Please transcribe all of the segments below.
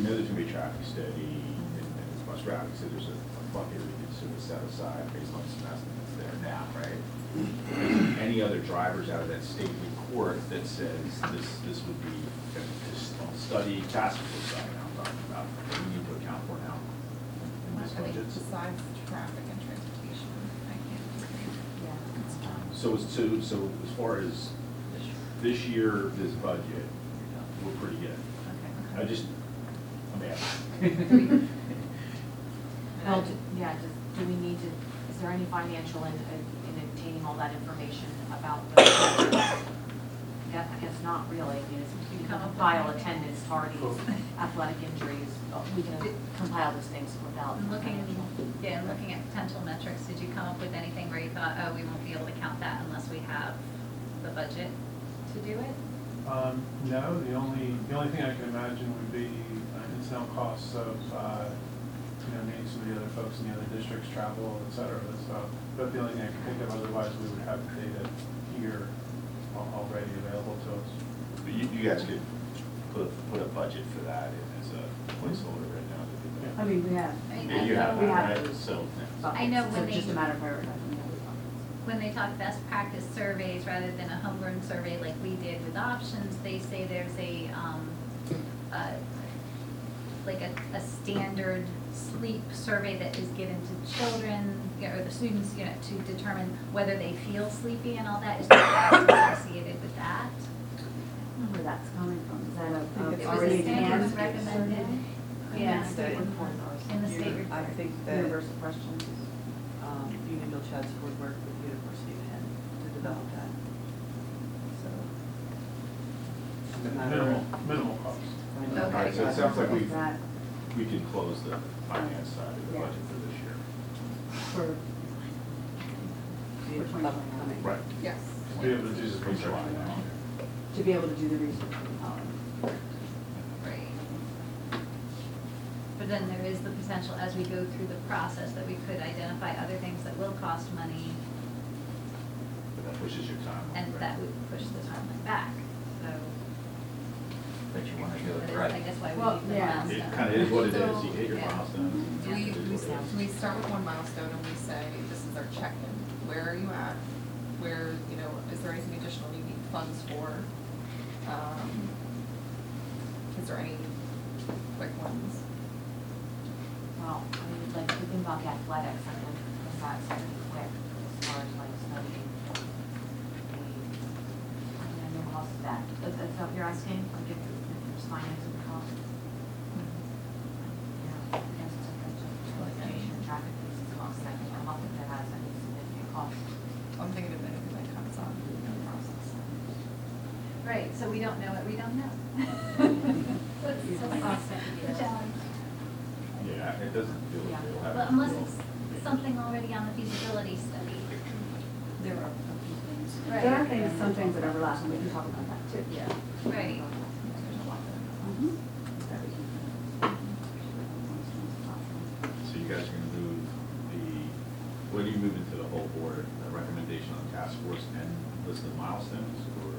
know there's gonna be a traffic study and it's bus traffic, so there's a bucket we could sort of set aside based on some estimates there now, right? Any other drivers out of that state report that says this would be just study task force side I'm talking about, that we need to account for now in this budget? Besides traffic and transportation, I can't think. Yeah. So as far as this year, this budget, we're pretty good. Okay. I just, I'm Well, do we need to, is there any financial in obtaining all that information about the, I guess not really, I mean, you can compile attendance, tardies, athletic injuries, we can compile those things without. And looking at potential metrics, did you come up with anything where you thought, oh, we won't be able to count that unless we have the budget to do it? No, the only thing I can imagine would be incidental costs of, maybe some of the other folks in the other districts travel, et cetera. But the only thing I can think of, otherwise we would have data here already available to us. But you guys could put a budget for that in as a placeholder right now to do that. I mean, we have. Yeah, you have We that, have right? those So, buckets. I know So when it's just they- a matter of prioritizing those buckets. When they talk best practice surveys rather than a homegrown survey like we did with options, they say there's a standard sleep survey that is given to children, or the students, to determine whether they feel sleepy and all that. Is there associated with that? I don't know where that's coming from. Is that think it's It was already a standard advanced recommended. Yeah. State report. In the state report. I think that universal questions? Union Chats would work with University of Penn to develop that. So. no matter- Minimal cost. Okay. all right, so it sounds like That we can close the finance side of the Yeah. budget for this year. for, the upcoming. Right. Yes. To be able to do this research. to be able to do the research for the college. Right. But then there is the potential, as we go through the process, that we could identify other things that will cost money, But that pushes your timeline. and right? that would push the timeline back, so. But you want to do That it is, right. I guess, why Well, we need the yeah. milestone. It kind of is what it is, So- you hit your Yeah. milestones. Do It is what it is. we start with one milestone and we say, this is our check-in, where are you at? Where, is there anything additional you need funds for? Is there any quick ones? Well, I mean, like, the thing about the athletics, I mean, that's pretty quick as far as like studying. I mean, no cost of that. That's what you're asking, like if there's financing cost? Yeah, I guess it's like education, traffic pieces cost, I don't think that has any significant cost. I'm thinking of anything that comes on in the process. Right, so we don't know what we don't know. That's the challenge. Yeah, it doesn't feel like Yeah. they'll have. Well, unless it's something already on the feasibility study. There are a few things. Right. There are things, some things that overlap, and we can talk about that too. Yeah. Right. There's a lot there. That we can- So you guys are gonna move what do you move into the whole board, the recommendation on the task force and list of milestones, or?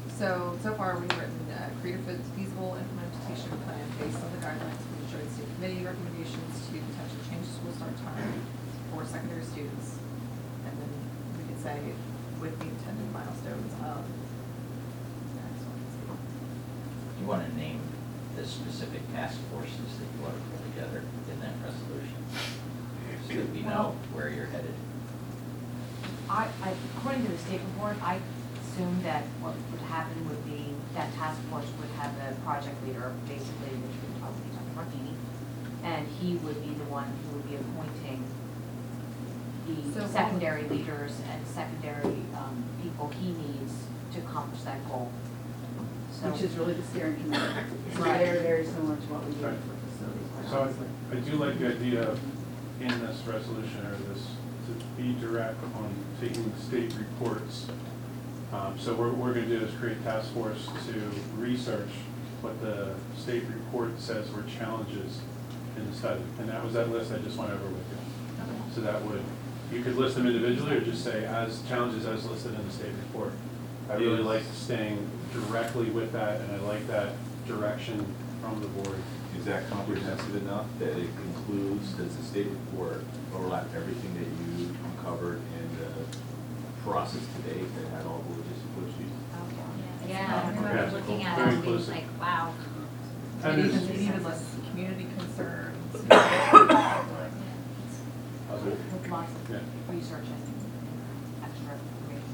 So far we've written creative feasible implementation plan based on the guidelines from the Joint State Committee recommendations to potentially change school start time for secondary students. And then we could say with the intended milestones of X, Y, and Z. You want to name the specific task forces that you want to pull together in that resolution, so that we know where you're headed. According to the state report, I assumed that what would happen would be that task force would have a project leader, basically, which would probably be Dr. Martini, and he would be the one who would be appointing So the secondary leaders and secondary people he needs to accomplish that goal. So, Which is really the steering committee. It's Right. very, very similar to what we do Right. for facilities. quite So honestly. I do like the idea of, in this resolution, or this, to be direct on taking state reports. So what we're gonna do is create a task force to research what the state report says were challenges in the study. And that was that list I just went over with you. So that would, you could list them individually or just say as challenges as listed in the state report. I really like staying directly with that, and I like that direction from the board. Is that comprehensive enough that it includes, does the state report overlap everything that you uncovered in the process to date that had all the logistical issues? Yeah, I remember Okay. looking at Very it and being inclusive. like, wow. And It there's- even lists community concerns. With lots of Yeah. research and extra information.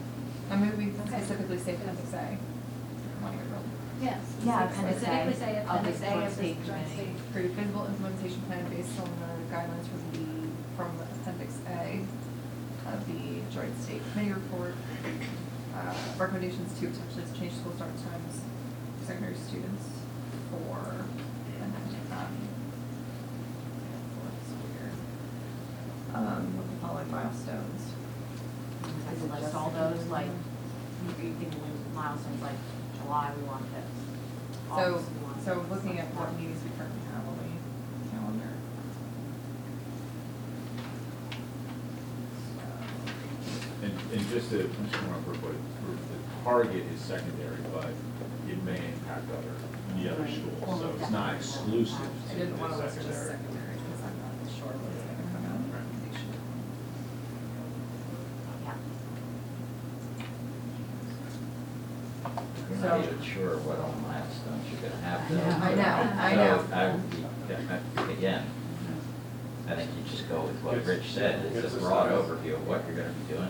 I mean, we specifically say appendix A. One year old. Yes. Yeah, appendix A Specifically say of the appendix A joint of the state joint committee. state. Create a feasible implementation plan based on the guidelines from appendix A of the joint state committee report. Recommendations to potentially change school start times for secondary students for school year. With the following milestones. I could list all those, like, you think when milestones like July, we want this. So, August, we want so this. looking at what meetings we currently have on the calendar. And just to, I'm just going to report, the target is secondary, but it may impact the other schools, so it's not exclusive I to didn't want to the list it as secondary. secondary because I'm not sure what's going to come out of the recommendation. Yeah. You're not even sure what all milestones you're gonna have. though. I know. So again, I think you just go with what Rich said, it's a broad overview of what you're gonna be doing.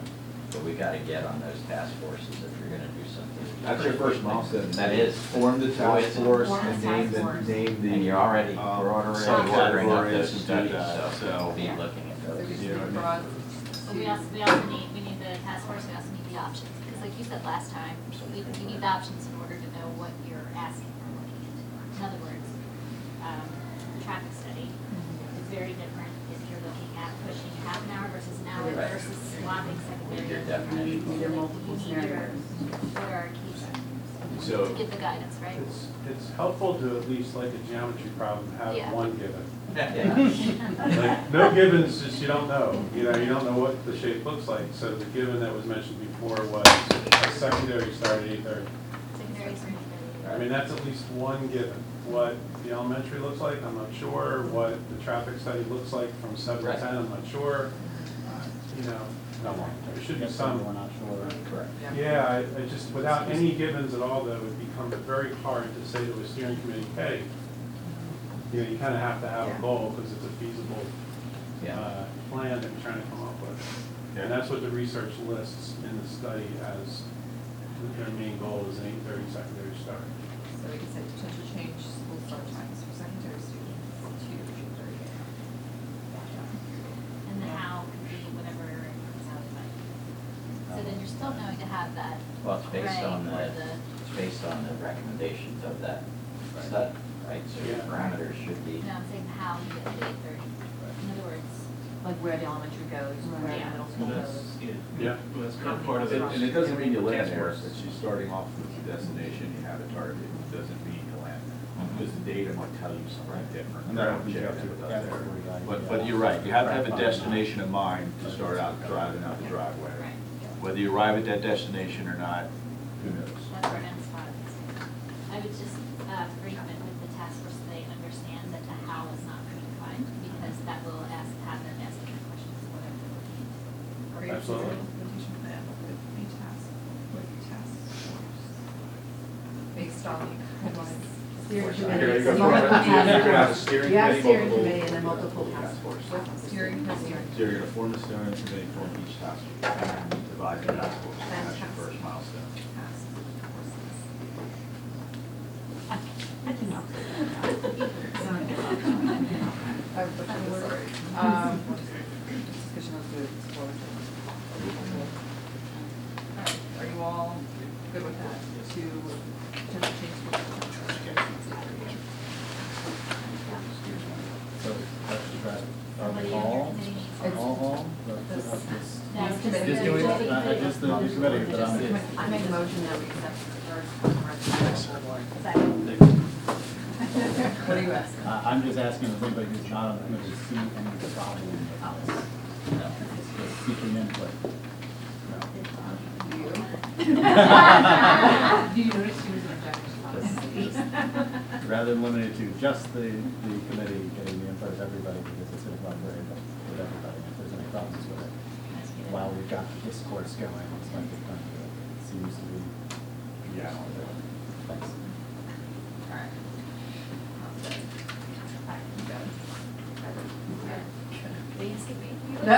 But we gotta get on those task forces if you're gonna do something. That's your first milestone. That is. Form the Boy, task is it. force Form the and task force. name the. And you're already, we're already ordering up those to do studies, that, so we'll be looking at So we those. just You know need what I broad. But we also need the task force, we also need the options, because like you said last time, you need the options in order to know what you're asking or looking into. In other words, the traffic study is very different if you're looking at pushing half an hour versus an hour Right. versus swapping secondary. Your and definition. primary. There are So, like, multiple you need your- scenarios. What are our key factors So. to give the guidance, right? It's helpful to at least like a geometry problem, have Yeah. one given. Yeah. Like, no givens, just you don't know, you don't know what the shape looks like. So the given that was mentioned before was a secondary start at 8:30. Secondary, I mean, that's at least one given. What the elementary looks like, I'm not sure. What the traffic study looks like from 7 to Right. 10, I'm not sure. There should be some. We're not sure. Correct. Yeah, I just, without any givens at all, though, it becomes very hard to say to a steering committee, hey, you kind of have to have a goal because it's a feasible Yeah. plan that you're trying to come up with. Yeah. And that's what the research lists in the study as their main goal is an 8:30 secondary start. So we can say potential change school start times for secondary students to June 30th. And the how could be whatever comes out of it. So then you're still going to have that Well, it's based array on for it's based on the recommendations of that study, right? So your Yeah. parameters should be. No, I'm saying how you get to 8:30. In other words, Like where the elementary goes, where the Yeah. middle school goes. Yeah. Well, that's How kind of many part of it. buses And it doesn't mean you land Task there, force. it's you starting off with the destination, you have a target, it doesn't mean you land there. Because the data might tell you something different. And that'll be Check up to it the out there. category guide. But you're right, you have to have a destination in mind to start out driving out the driveway. right, Whether you arrive at that destination or not, who knows? that's where I'm spot. I would just frequent with the task force so they understand that the how is not predefined, because that will have them asking questions, whatever they're looking into. Create a Absolutely. implementation plan with a task force. Based on the guidelines. Steering Here committee. you go. Multiple You're gonna have a task steering You have committee, steering multiple- committee and then multiple task force. With steering committee. So you're gonna form the steering committee, form each task force, and divide the task force, and that's your first milestone. Task forces. I can help. I have a question, sorry. Discussion of the Alright, are you all good with that? To potential change school start times? So that's just right. Somebody in your All, committee needs- all, This- No, These just committees. just doing, just the committee, but I make a motion that we accept the third recommendation. Second. What are you asking? I'm just asking if anybody who's not on the committee see any problem with this. No, it's just seeking input. You? Do you notice she was an objection? rather than limited to just the committee getting the input of everybody, because it's going to collaborate with everybody if there's any problems with it. While we've got this course going, it's like it seems to be. Yeah. Thanks. All right. Will you skip me? No.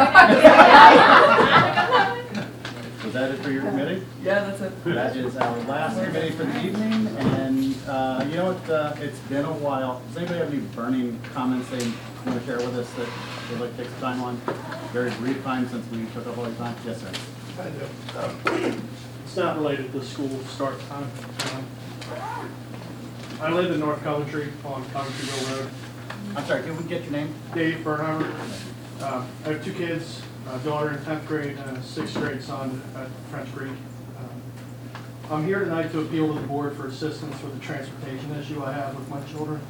Was that it for your committee? Yeah, that's it. That is our last committee for the evening, and you know what, it's been a while. Does anybody have any burning comments they want to share with us that they'd like to take some time on? Very brief time since we took up all your time. Yes, sir. I do. It's not related to school start time. I live in North Coventry on Coventryville Road. I'm sorry, can we get your name? Dave Bernheimer. I have 2 kids, a daughter in 10th grade and a 6th grade son at French Creek. I'm here tonight to appeal to the board for assistance with the transportation issue I have with my children.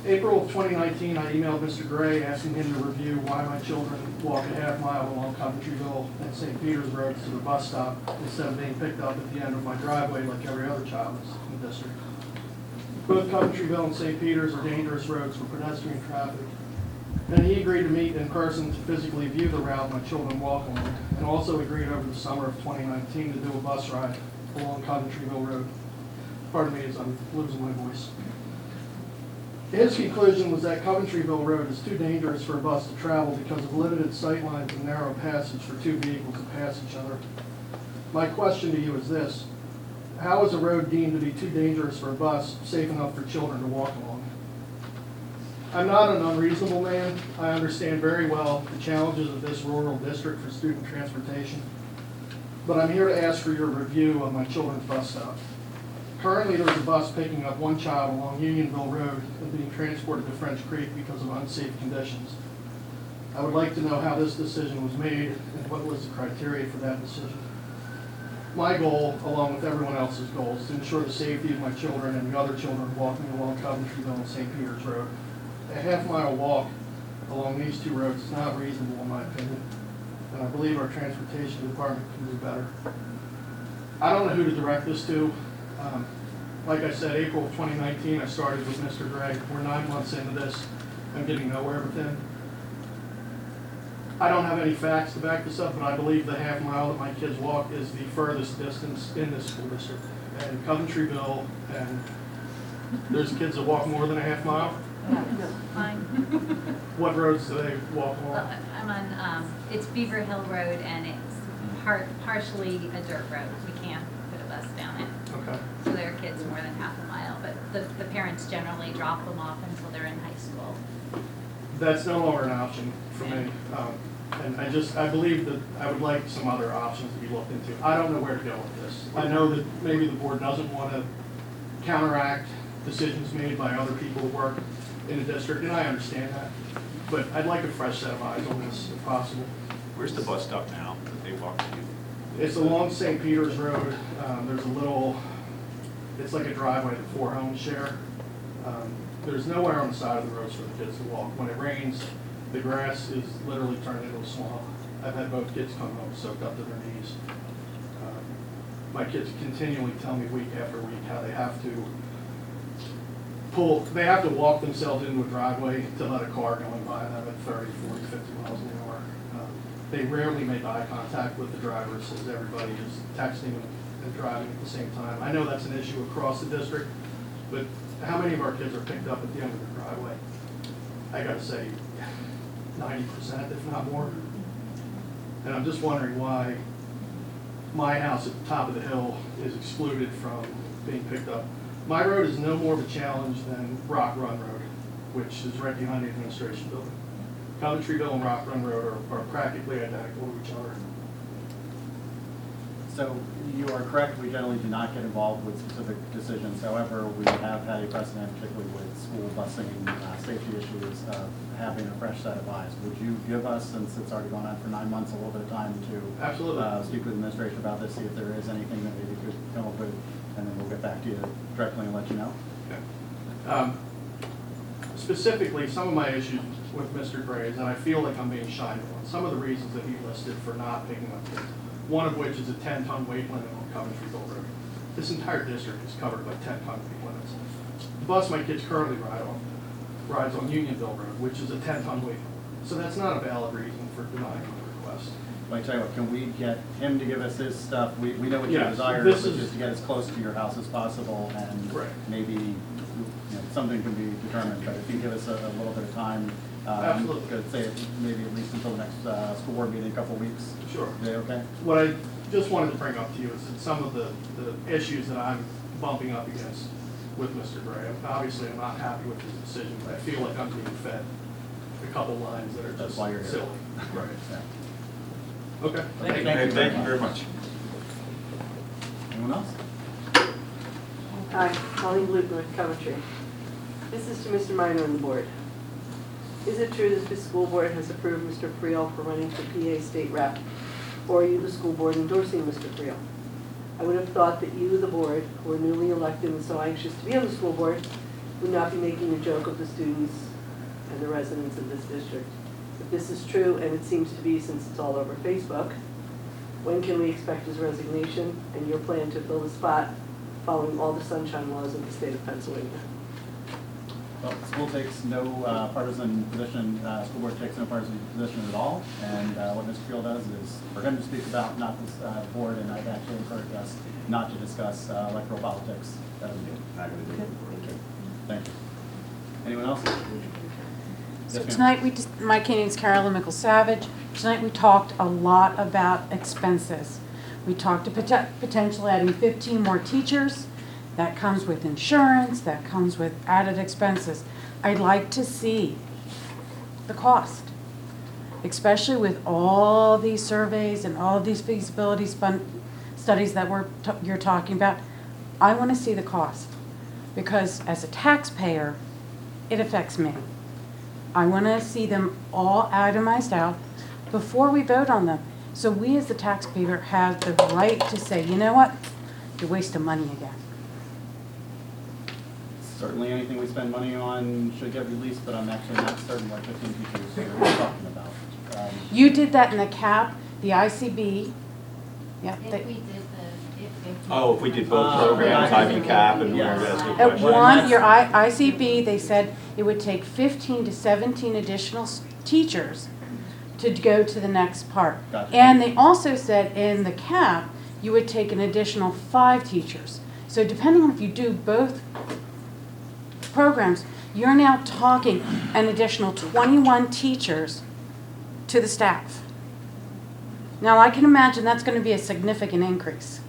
April of 2019, I emailed Mr. Gray asking him to review why my children walk a half mile along Coventryville and St. Peter's roads to the bus stop instead of being picked up at the end of my driveway like every other child in the district. Both Coventryville and St. Peter's are dangerous roads for pedestrian traffic. And he agreed to meet in person to physically view the route my children walk along, and also agreed over the summer of 2019 to do a bus ride along Coventryville Road. Pardon me as I'm losing my voice. His conclusion was that Coventryville Road is too dangerous for a bus to travel because of limited sight lines and narrow passage for 2 vehicles to pass each other. My question to you is this: how is a road deemed to be too dangerous for a bus safe enough for children to walk along? I'm not an unreasonable man. I understand very well the challenges of this rural district for student transportation, but I'm here to ask for your review of my children's bus stop. Currently, there's a bus picking up 1 child along Unionville Road and being transported to French Creek because of unsafe conditions. I would like to know how this decision was made and what was the criteria for that decision. My goal, along with everyone else's goal, is to ensure the safety of my children and the other children walking along Coventryville and St. Peter's Road. A half-mile walk along these 2 roads is not reasonable in my opinion, and I believe our transportation department can do better. I don't know who to direct this to. Like I said, April of 2019, I started with Mr. Gregg. We're 9 months into this. I'm getting nowhere with him. I don't have any facts to back this up, but I believe the half mile that my kids walk is the furthest distance in this school district. And Coventryville, and there's kids that walk more than a half mile. Fine. What roads do they walk along? Well, I'm on, it's Beaver Hill Road, and it's partially a dirt road. We can't put a bus down it. Okay. So there are kids more than half a mile, but the parents generally drop them off until they're in high school. That's no longer an option for me. And I believe that I would like some other options to be looked into. I don't know where to go with this. I know that maybe the board doesn't want to counteract decisions made by other people who work in the district, and I understand that. But I'd like a fresh set of eyes on this if possible. Where's the bus stop now that they walk to? It's along St. Peter's Road. There's a little, it's like a driveway that 4 homes share. There's nowhere on the side of the roads for the kids to walk. When it rains, the grass is literally turned into a swamp. I've had both kids come home soaked up to their knees. My kids continually tell me week after week how they have to walk themselves into a driveway to let a car going by them at 30, 40, 50 miles an hour. They rarely make eye contact with the drivers as everybody is texting and driving at the same time. I know that's an issue across the district, but how many of our kids are picked up at the end of the driveway? I gotta say 90%, if not more. And I'm just wondering why my house at the top of the hill is excluded from being picked up. My road is no more of a challenge than Rock Run Road, which is right behind the administration building. Coventryville and Rock Run Road are practically identical to each other. So you are correct, we generally do not get involved with specific decisions. However, we have had a precedent, particularly with school busing, safety issues, having a fresh set of eyes. Would you give us, since it's already gone on for 9 months, a little bit of time to Absolutely. Speak with the administration about this, see if there is anything that maybe could come up with, and then we'll get back to you directly and let you know? Okay. Specifically, some of my issues with Mr. Gray is that I feel like I'm being shied on. Some of the reasons that he listed for not picking up kids, one of which is a 10-ton weight limit on Coventryville Road. This entire district is covered by 10-ton weight limits. bus my kids currently rides on Unionville Road, which is a 10-ton weight. So that's not a valid reason for denying the request. But I tell you what, can we get him to give us his stuff? We know what your Yes, desire this is, which is- is to get as close to your house as possible, and Right. maybe, something can be determined, but if you give us a little bit of time, Absolutely. could say maybe at least until the next school board meeting, a couple of weeks. Sure. Is that okay? What I just wanted to bring up to you is that some of the issues that I'm bumping up against with Mr. Gray, obviously I'm not happy with his decision, but I feel like I'm being fed a couple lines that are That's just why you're here. silly. Right. Yeah. Okay. Thank you. Thank you very much. Anyone else? Hi, Colleen Bluten with Coventry. This is to Mr. Minor and the board. Is it true that the school board has approved Mr. Friel for running for PA state rep? Or are you, the school board, endorsing Mr. Friel? I would have thought that you, the board, who are newly elected and so anxious to be on the school board, would not be making a joke of the students and the residents of this district. If this is true, and it seems to be since it's all over Facebook, when can we expect his resignation and your plan to fill the spot following all the sunshine laws of the state of Pennsylvania? Well, the school takes no partisan position, school board takes no partisan position at all, and what Mr. Field does is for him to speak about, not this board, and I've actually encouraged us not to discuss electoral politics. Not going to do it. Thank you. Anyone else? So Yes, ma'am. tonight, my name's Carolyn Mickle-Savage. Tonight we talked a lot about expenses. We talked to potentially adding 15 more teachers. That comes with insurance, that comes with added expenses. I'd like to see the cost, especially with all these surveys and all these feasibility studies that you're talking about. I want to see the cost because as a taxpayer, it affects me. I want to see them all itemized out before we vote on them. So we as the taxpayer have the right to say, you know what, you're wasting money again. Certainly anything we spend money on should get released, but I'm actually not certain what 15 teachers we're talking about. You did that in the CAP, the ICB. Yeah, If we did Oh, if we did both Ah, programs, right. IB cap and Yes. OJRSB At question. one, your ICB, they said it would take 15 to 17 additional teachers to go to the next part. Gotcha. And they also said in the CAP, you would take an additional 5 teachers. So depending on if you do both programs, you're now talking an additional 21 teachers to the staff. Now, I can imagine that's going to be a significant increase.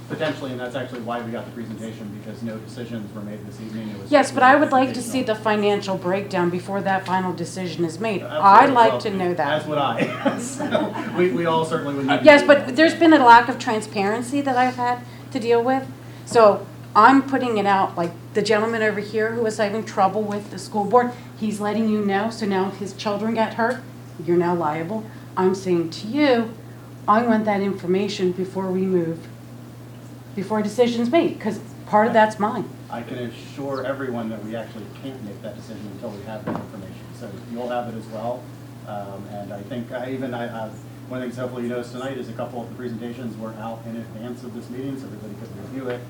Potentially, and that's actually why we got the presentation, because no decisions were made this evening. It was Yes, but I would like to see presentational. the financial breakdown before that final decision is made. Absolutely. I'd like Well, to know that. As would I. So, we all certainly would need to. Yes, but there's been a lack of transparency that I've had to deal with. So I'm putting it out, like the gentleman over here who was having trouble with the school board, he's letting you know, so now if his children get hurt, you're now liable. I'm saying to you, I want that information before we move, before a decision's made, because part of that's mine. I can assure everyone that we actually can't make that decision until we have that information. So you'll have it as well. And I think one of the things hopefully you noticed tonight is a couple of the presentations were out in advance of this meeting, so everybody could review it.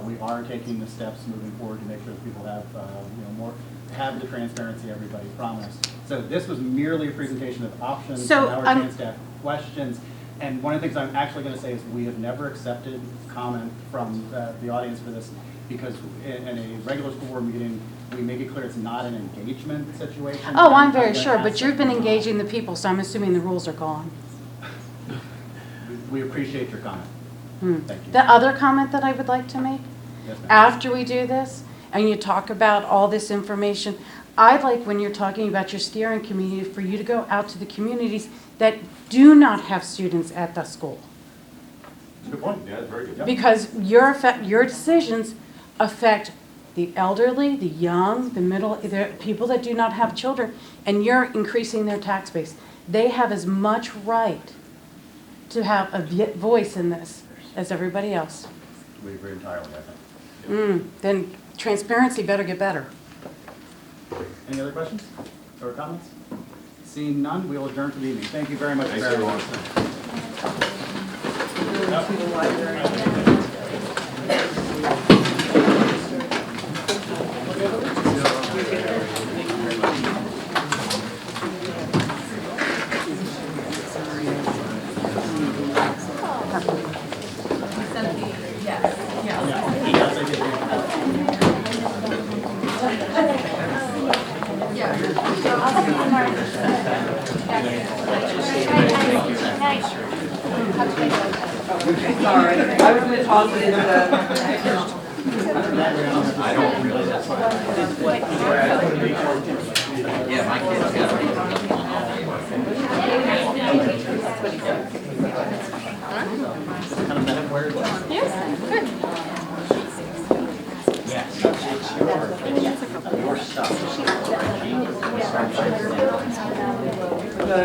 We are taking the steps moving forward to make sure that people have the transparency everybody promised. So this was merely a presentation of options, So, and our chance to ask questions. And one of the things I'm actually going to say is we have never accepted comment from the audience for this, because in a regular school board meeting, we make it clear it's not an engagement situation. Oh, I'm very gonna sure, ask but you've been them. engaging the people, so I'm assuming the rules are gone. We appreciate your comment. Thank you. The other comment that I would like to make, Yes, ma'am. after we do this, and you talk about all this information, I'd like when you're talking about your steering committee, for you to go out to the communities that do not have students at the school. Good point. Yeah, that's very good. Because your decisions affect the elderly, the young, the middle, the people that do not have children, and you're increasing their tax base. They have as much right to have a voice in this as everybody else. We agree entirely, I think. Then transparency better get better. Any other questions or comments? Seeing none, we will adjourn for the evening. Thank you very much. Thanks, for everyone. To the library. Sorry, I was gonna toss it into the. I don't really, that's fine. Yeah, my kids got it. Kind of met him where he was. Yes, it's your stuff.